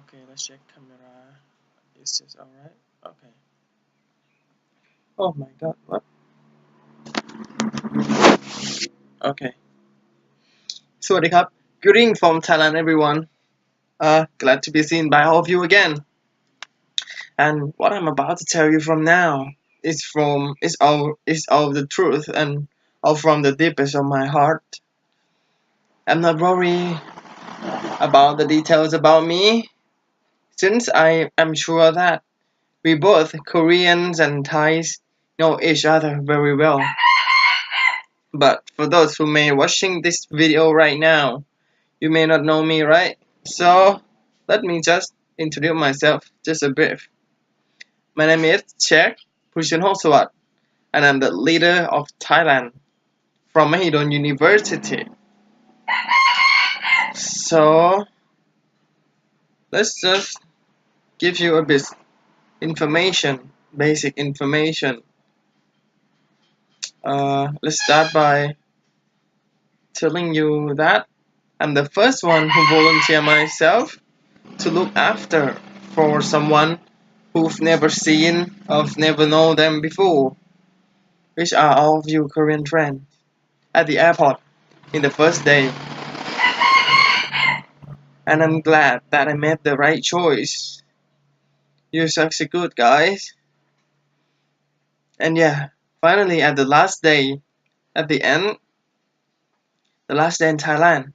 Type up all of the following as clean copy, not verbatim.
Okay, let's check camera. Is this alright? Okay. Oh my god, what? Okay. สวัสดีครับ Greeting from Thailand everyone. Glad to be seen by all of you again. And what I'm about to tell you from now is all the truth and all from the deepest of my heart. I'm not worried about the details about me, since I am sure that we both, Koreans and Thais, know each other very well. But for those who may watching this video right now, you may not know me, right? So let me just introduce myself just a bit. My name is Chek Puchanhosawat, and I'm the leader of Thailand from Mahidol University. So let's just give you a bit information, basic information. Let's start by telling you that I'm the first one who volunteer myself to look after for someone who've never seen or never know them before, which are all of you Korean friends at the airport in the first day. And I'm glad that I made the right choice. You're such a good guys. And yeah, finally at the last day, at the end, the last day in Thailand,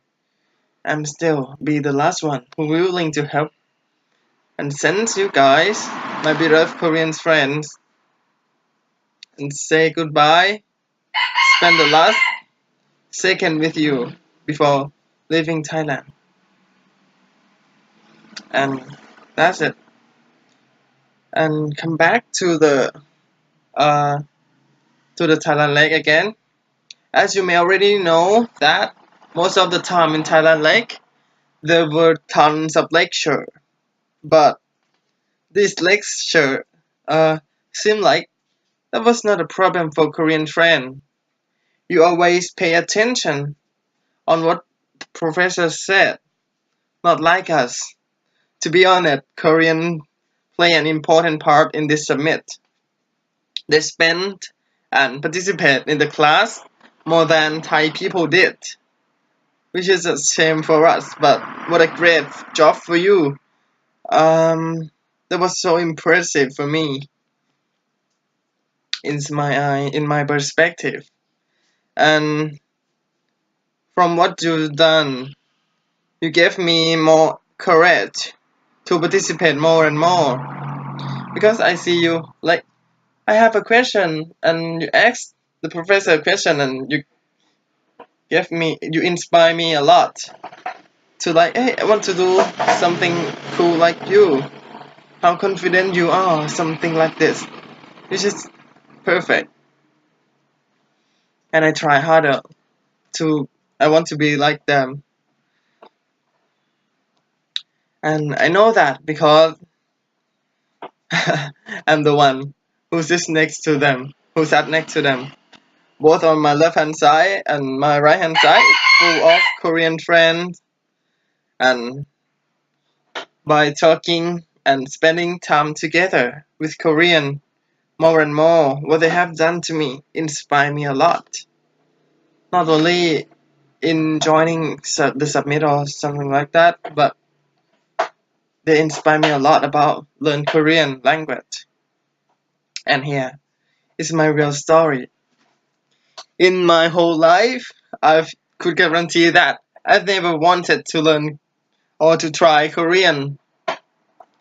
I'm still be the last one who willing to help and send you guys, my beloved Korean friends, and say goodbye, spend the last second with you before leaving Thailand. And that's it. And come back to the Thailand Lake again. As you may already know that most of the time in Thailand Lake there were tons of lecture, but this lecture seemed like that was not a problem for Korean friend. You always pay attention on what professor said, not like us. To be honest, Korean play an important part in this summit. They spent and participate in the class more than Thai people did, which is a shame for us, but what a great job for you. That was so impressive for me in my perspective. And from what you've done, you gave me more courage to participate more and more. Because I see you like I have a question and you ask the professor a question and you inspire me a lot to like, hey, I want to do something cool like you. How confident you are, something like this. Which is perfect. And I try harder I want to be like them. And I know that because I'm the one who sits next to them, who sat next to them. Both on my left hand side and my right hand side, full of Korean friends. And by talking and spending time together with Korean more and more, what they have done to me inspire me a lot. Not only in joining the summit or something like that, but they inspire me a lot about learn Korean language. And here is my real story. In my whole life, I could guarantee that I've never wanted to learn or to try Korean.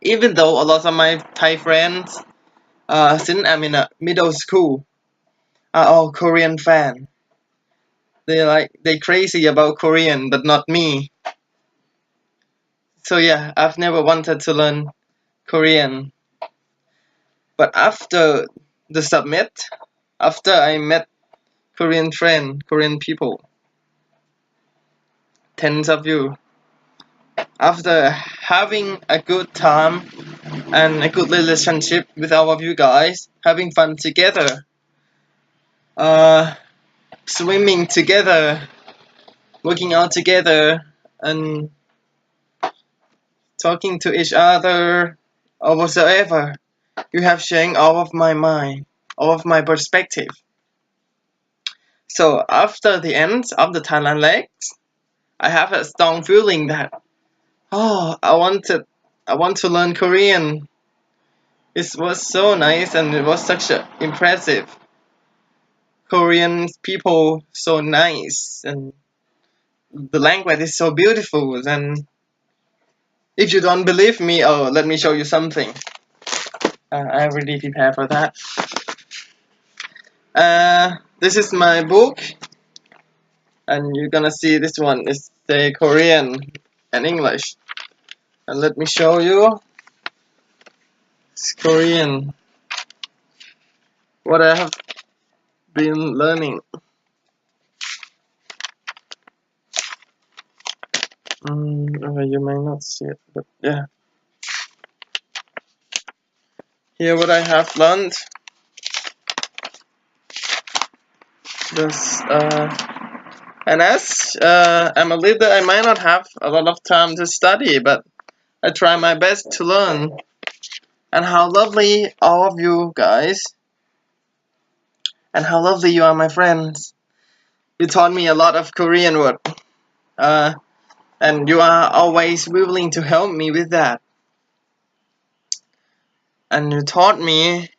Even though a lot of my Thai friends, since I'm in a middle school, are all Korean fan. They crazy about Korean, but not me. So yeah, I've never wanted to learn Korean. But after the summit, after I met Korean people, tens of you, after having a good time and a good relationship with all of you guys, having fun together, swimming together, working out together, and talking to each other, or whatsoever. You have changed all of my mind, all of my perspective. So after the end of the Thailand legs, I have a strong feeling that I want to learn Korean. It was so nice and it was such a impressive. Korean people so nice and the language is so beautiful. And if you don't believe me, oh, let me show you something. I already prepared for that. This is my book, and you're gonna see this one is the Korean and English. And let me show you. It's Korean. What I have been learning. Okay, you may not see it, but yeah. Here, what I have learned. This, and as I'm a leader, I might not have a lot of time to study, but I try my best to learn. And how lovely all of you guys, and how lovely you are, my friends. You taught me a lot of Korean word, and you are always willing to help me with that. And you taught me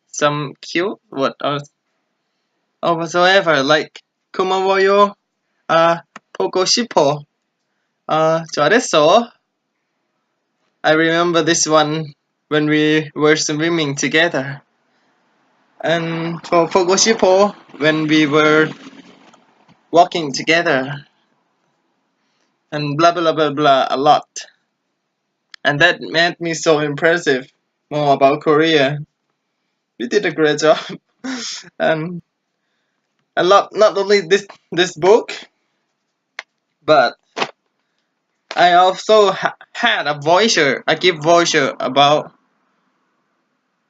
some cute word or whatsoever, like 고마워요, 보고 싶어, 잘했어. I remember this one when we were swimming together. And for 보고 싶어, when we were walking together. And blah blah blah blah a lot. And that made me so impressive more about Korea. You did a great job. And a lot, not only this book, but I also had a voucher, a gift voucher about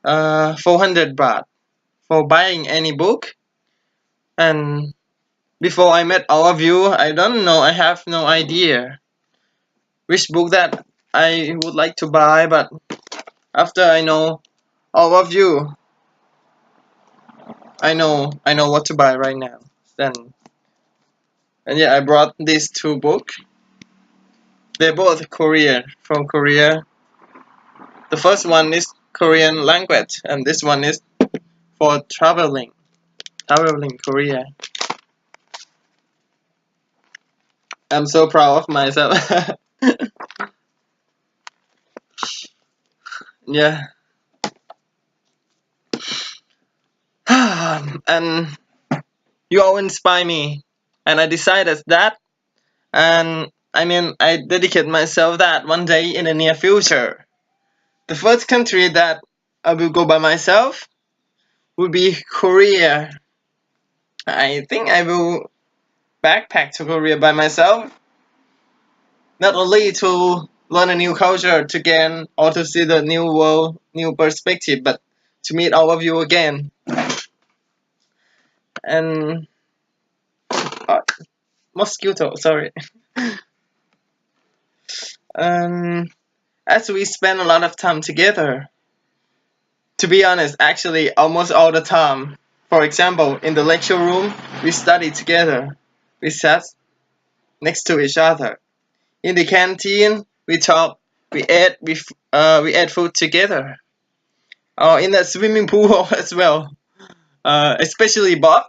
400 baht for buying any book. And before I met all of you, I don't know, I have no idea which book that I would like to buy, but after I know all of you, I know what to buy right now. Then, and yeah, I brought these two books. They're both Korean, from Korea. The first one is Korean language, and this one is for traveling Korea. I'm so proud of myself. Yeah. And you all inspire me, and I decided that, and I dedicate myself that one day in the near future. The first country that I will go by myself would be Korea. I think I will backpack to Korea by myself, not only to learn a new culture to gain or to see the new world, new perspective, but to meet all of you again. And mosquito, sorry. As we spend a lot of time together, to be honest, actually almost all the time. For example, in the lecture room, we study together. We sat next to each other. In the canteen, we talk, we ate food together. In the swimming pool as well. Especially Bob,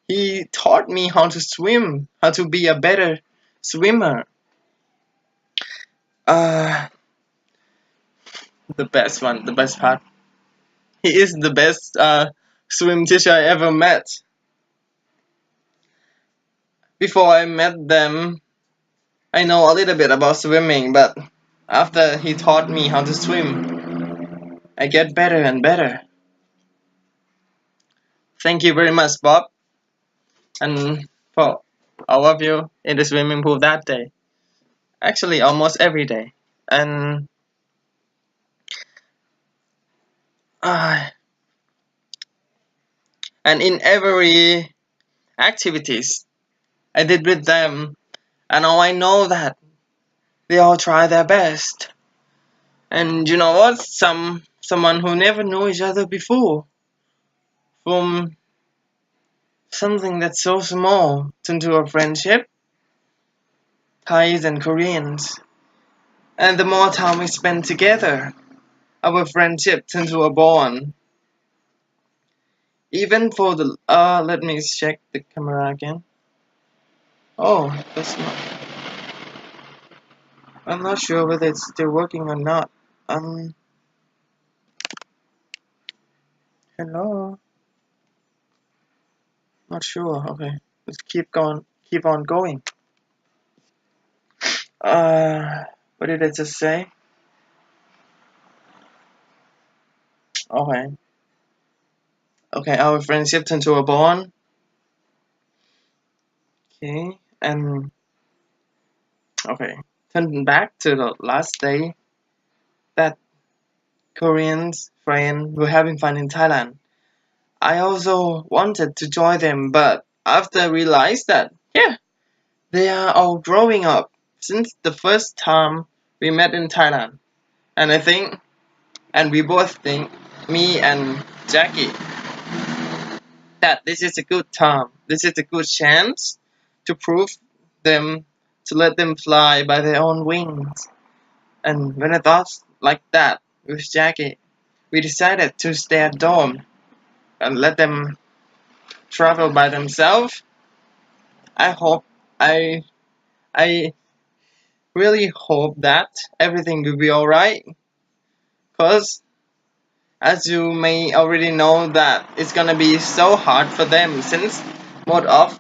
he taught me how to swim, how to be a better swimmer. Uh, the best one, the best part. He is the best swim teacher I ever met. Before I met them, I know a little bit about swimming, but after he taught me how to swim, I get better and better. Thank you very much, Bob, and for all of you in the swimming pool that day. Actually, almost every day. And in every activities I did with them, and now I know that They all try their best. And you know what? Someone who never knew each other before, from something that's so small turned to a friendship, Thais and Koreans. And the more time we spend together, our friendship turned to a bond. Even for the let me check the camera again. Oh, that's not. I'm not sure whether it's still working or not. Hello. Not sure. Okay, let's keep on going. What did I just say? Okay. Okay, our friendship turned to a bond. Okay, and okay, turning back to the last day that Koreans friends were having fun in Thailand. I also wanted to join them, but after I realized that, yeah, they are all growing up since the first time we met in Thailand. And I think, and we both think, me and Jackie, that this is a good time. This is a good chance to prove them, to let them fly by their own wings. And when I thought like that with Jackie, we decided to stay at dorm and let them travel by themselves. I hope I I really hope that everything will be alright. Cause as you may already know that it's gonna be so hard for them since most of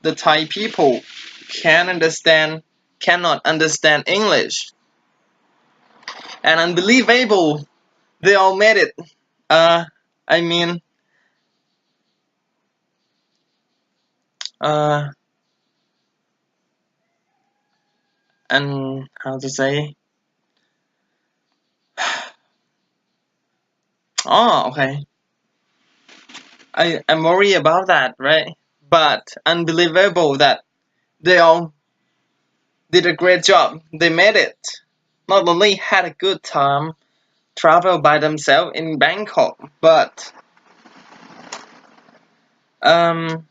the Thai people cannot understand English. And unbelievable, they all made it. Uh I mean uh and how to say, oh okay, I'm worried about that, right? But unbelievable that they all did a great job. They made it. Not only had a good time travel by themselves in Bangkok, but um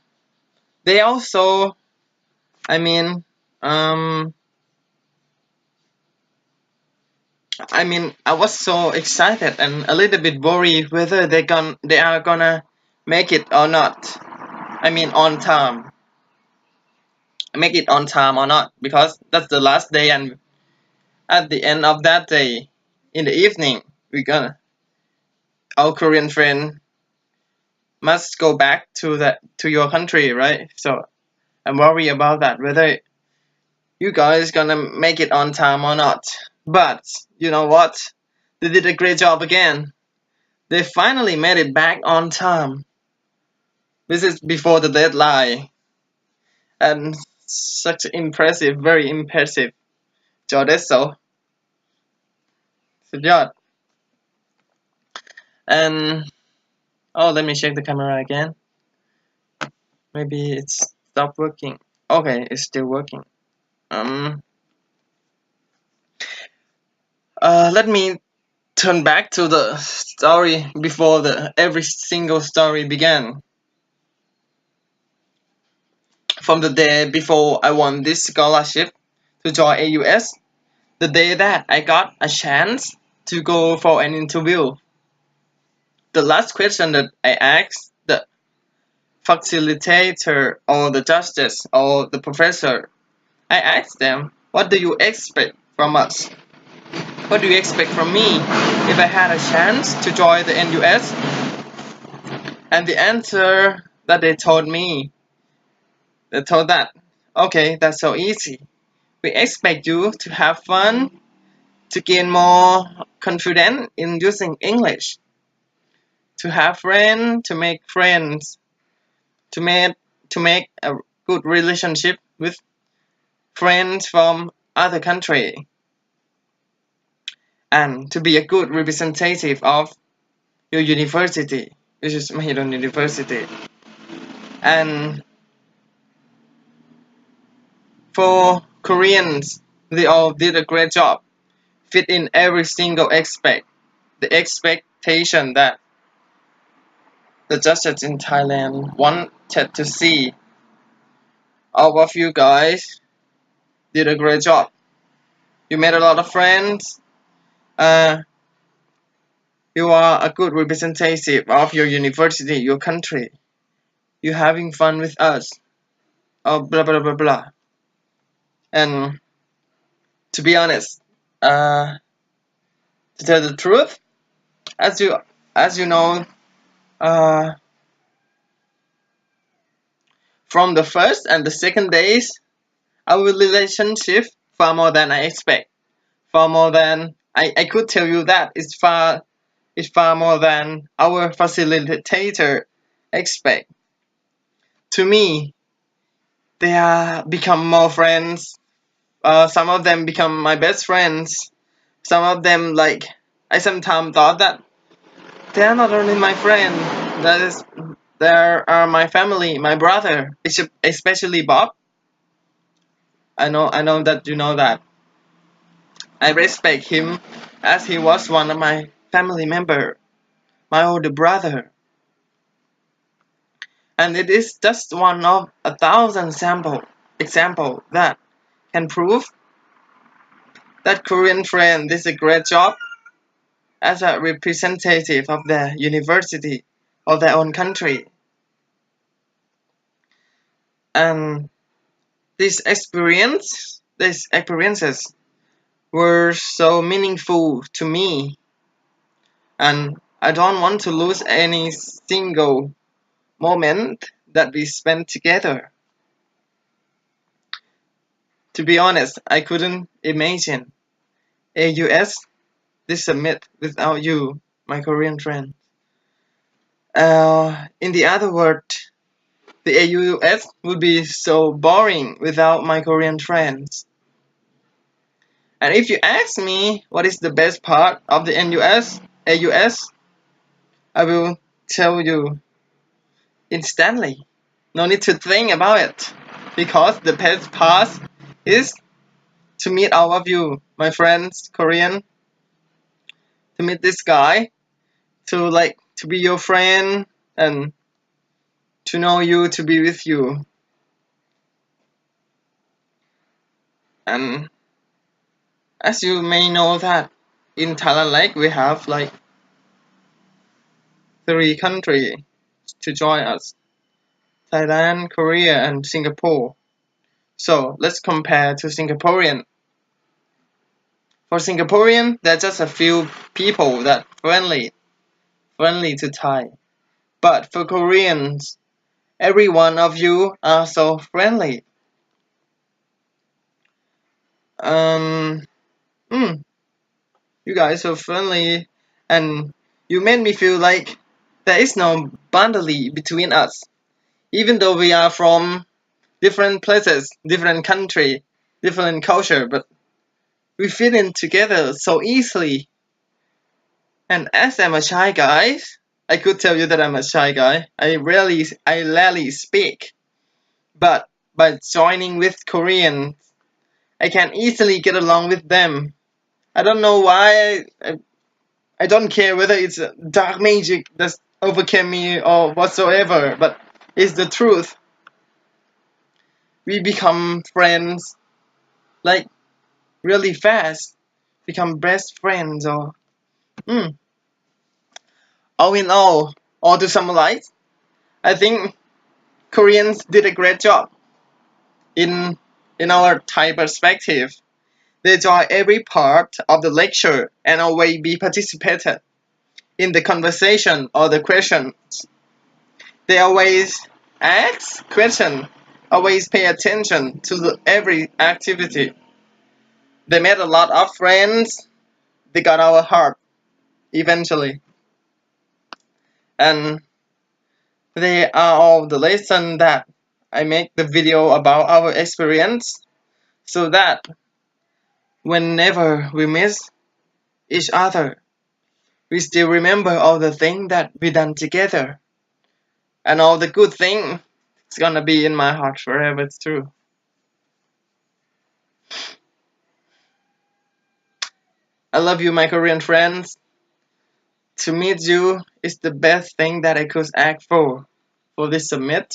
they also, I mean um I was so excited and a little bit worried whether they are gonna make it or not. I mean on time. Make it on time or not, because that's the last day, and at the end of that day in the evening we're gonna, our Korean friend must go back to your country, right? So I'm worried about that, whether you guys gonna make it on time or not. But you know what? They did a great job again. They finally made it back on time. This is before the deadline. And such impressive, very impressive. จอได้โซ สุดยอด and oh, let me check the camera again. Maybe it's stopped working. Okay, it's still working. Let me turn back to the story before the every single story began. From the day before I won this scholarship to join AUS, the day that I got a chance to go for an interview, the last question that I asked the facilitator or the justice or the professor, I asked them, what do you expect from us? What do you expect from me if I had a chance to join the NUS? And the answer that they told me, they told that, okay, that's so easy. We expect you to have fun, to gain more confidence in using English, to have friends, to make friends, to make a good relationship with friends from other country, and to be a good representative of your university, which is Mahidol University. And for Koreans, They all did a great job, fit in every single aspect. The expectation that the judges in Thailand wanted to see. All of you guys did a great job. You made a lot of friends. Uh, you are a good representative of your university, your country. You're having fun with us. Oh, blah blah blah blah. And to be honest, to tell the truth, as you know, uh, from the first and the second days, our relationship far more than I expect. Far more than I could tell you that it's far more than our facilitator expect. To me, they are become more friends. Some of them become my best friends. Some of them like I sometimes thought that they are not only my friend. That is, they are my family, my brother, especially Bob. I know that you know that. I respect him as he was one of my family member, my older brother. And it is just one of 1,000 example that can prove that Korean friend did a great job as a representative of the university of their own country. And these experiences were so meaningful to me, and I don't want to lose any single moment that we spent together. To be honest, I couldn't imagine AUS this summit without you, my Korean friend. In the other word, the AUS would be so boring without my Korean friends. And if you ask me what is the best part of the AUS, I will tell you instantly. No need to think about it. Because the best part is to meet all of you, my friends, Korean, to meet this guy, to be your friend and to know you, to be with you. And as you may know that in Thailand Lake we have like 3 countries to join us. Thailand, Korea and Singapore. So let's compare to Singaporean. For Singaporean, there are just a few people that friendly to Thai. But for Koreans, every one of you are so friendly. Um, mm, you guys are friendly, and you made me feel like there is no boundary between us, even though we are from different places, different country, different culture, but we fit in together so easily. And as I'm a shy guy, I could tell you that I'm a shy guy. I rarely speak. But by joining with Korean, I can easily get along with them. I don't know why. I don't care whether it's dark magic that overcame me or whatsoever, but it's the truth. We become friends like really fast. Become best friends or mm. All in all to summarize, I think Koreans did a great job in our Thai perspective. They join every part of the lecture and always be participated in the conversation or the questions. They always ask questions, always pay attention to every activity. They made a lot of friends. They got our heart eventually, and they are all the lesson that I make the video about our experience, so that whenever we miss each other, we still remember all the things that we done together, and all the good things. It's gonna be in my heart forever. It's true. I love you, my Korean friends. To meet you is the best thing that I could ask for this summit.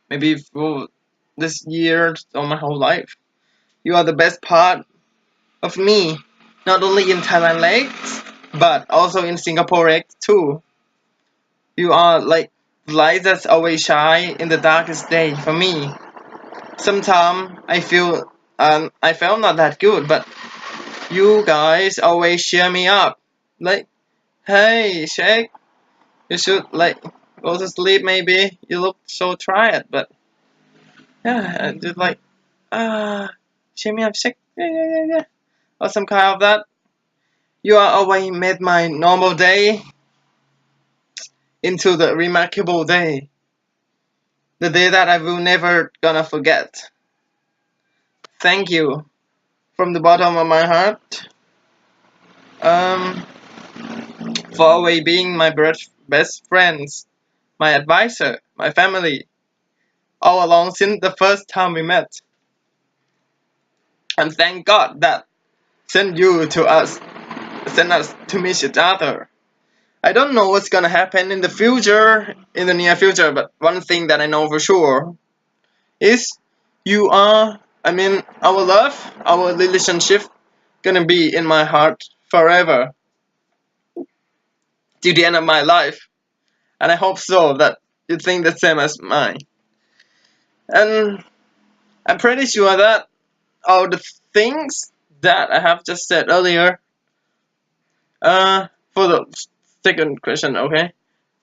Maybe for this year or my whole life. You are the best part of me, not only in Thailand Lakes, but also in Singapore Lakes too. You are like light that always shine in the darkest day for me. Sometimes I felt not that good, but you guys always cheer me up. Like, hey, Shake, you should like go to sleep maybe. You look so tired, but yeah, and just like cheer me up, Shake. Yeah. Or some kind of that. You are always made my normal day into the remarkable day. The day that I will never gonna forget. Thank you from the bottom of my heart. Um, for always being my best friends, my advisor, my family, all along since the first time we met. And thank God that sent us to meet each other. I don't know what's gonna happen in the future, in the near future, but one thing that I know for sure is our love, our relationship gonna be in my heart forever till the end of my life. And I hope so that you think the same as mine. And I'm pretty sure that all the things that I have just said earlier, for the second question, okay?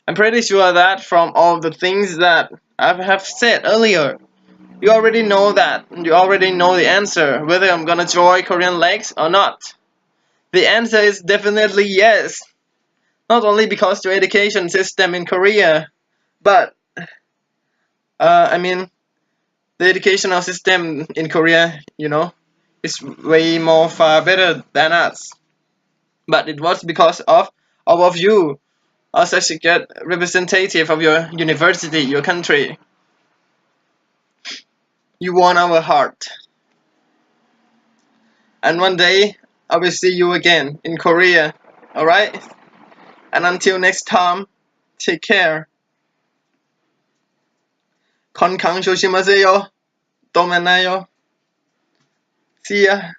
I'm pretty sure that from all the things that I have said earlier, you already know that. You already know the answer, whether I'm gonna join Korean Lakes or not. The answer is definitely yes. Not only because the education system in Korea, but the educational system in Korea, is way more far better than us. But it was because of all of you are such a good representative of your university, your country. You won our heart. And one day I will see you again in Korea. Alright? And until next time, take care. 건강 조심하세요. 또 만나요. See ya.